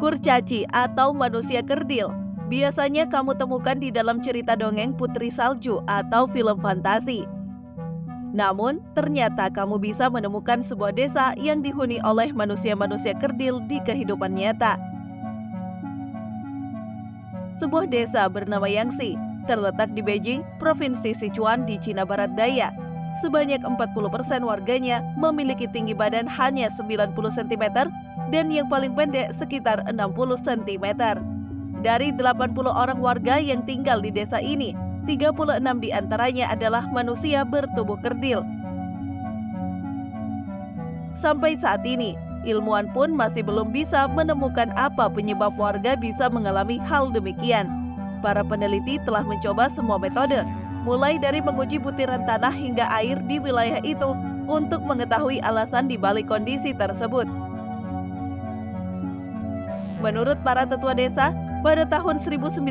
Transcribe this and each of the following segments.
Kurcaci atau manusia kerdil biasanya kamu temukan di dalam cerita dongeng putri salju atau film fantasi. Namun, ternyata kamu bisa menemukan sebuah desa yang dihuni oleh manusia-manusia kerdil di kehidupan nyata. Sebuah desa bernama Yangtze terletak di Beijing, Provinsi Sichuan di Cina Barat Daya. Sebanyak 40% warganya memiliki tinggi badan hanya 90 cm dan yang paling pendek sekitar 60 cm. Dari 80 orang warga yang tinggal di desa ini, 36 diantaranya adalah manusia bertubuh kerdil. Sampai saat ini, ilmuwan pun masih belum bisa menemukan apa penyebab warga bisa mengalami hal demikian. Para peneliti telah mencoba semua metode, mulai dari menguji butiran tanah hingga air di wilayah itu untuk mengetahui alasan di balik kondisi tersebut. Menurut para tetua desa, pada tahun 1951,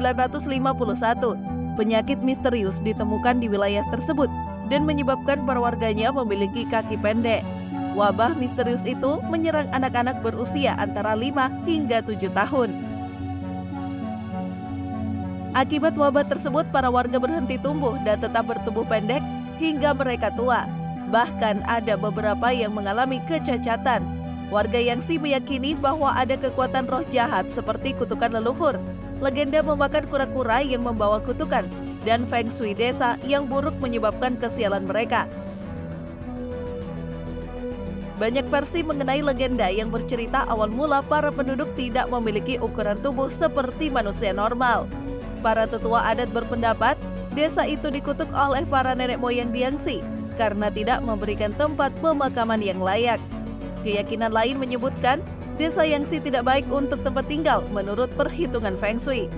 penyakit misterius ditemukan di wilayah tersebut dan menyebabkan para warganya memiliki kaki pendek. Wabah misterius itu menyerang anak-anak berusia antara 5 hingga 7 tahun. Akibat wabah tersebut, para warga berhenti tumbuh dan tetap bertubuh pendek hingga mereka tua. Bahkan ada beberapa yang mengalami kecacatan. Warga Yangtze meyakini bahwa ada kekuatan roh jahat seperti kutukan leluhur, legenda memakan kura-kura yang membawa kutukan, dan feng shui desa yang buruk menyebabkan kesialan mereka. Banyak versi mengenai legenda yang bercerita awal mula para penduduk tidak memiliki ukuran tubuh seperti manusia normal. Para tetua adat berpendapat desa itu dikutuk oleh para nenek moyang di Yangtze karena tidak memberikan tempat pemakaman yang layak. Keyakinan lain menyebutkan desa Yangtze tidak baik untuk tempat tinggal menurut perhitungan feng shui.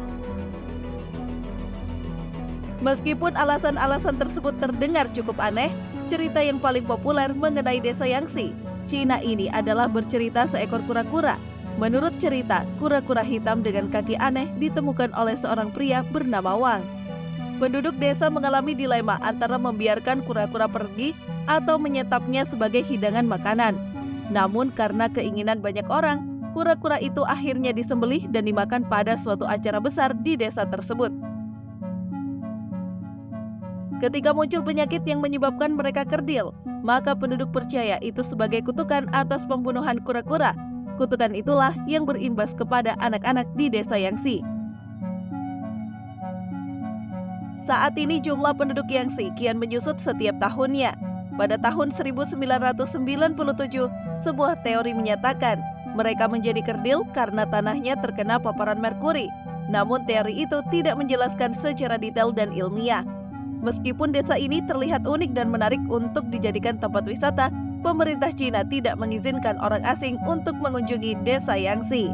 Meskipun alasan-alasan tersebut terdengar cukup aneh, cerita yang paling populer mengenai desa Yangtze, Cina ini adalah bercerita seekor kura-kura. Menurut cerita, kura-kura hitam dengan kaki aneh ditemukan oleh seorang pria bernama Wang. Penduduk desa mengalami dilema antara membiarkan kura-kura pergi atau menyantapnya sebagai hidangan makanan. Namun karena keinginan banyak orang, kura-kura itu akhirnya disembelih dan dimakan pada suatu acara besar di desa tersebut. Ketika muncul penyakit yang menyebabkan mereka kerdil, maka penduduk percaya itu sebagai kutukan atas pembunuhan kura-kura. Kutukan itulah yang berimbas kepada anak-anak di desa Yangtze. Saat ini jumlah penduduk Yangtze kian menyusut setiap tahunnya. Pada tahun 1997, sebuah teori menyatakan mereka menjadi kerdil karena tanahnya terkena paparan merkuri. Namun teori itu tidak menjelaskan secara detail dan ilmiah. Meskipun desa ini terlihat unik dan menarik untuk dijadikan tempat wisata, pemerintah Cina tidak mengizinkan orang asing untuk mengunjungi desa Yangtze.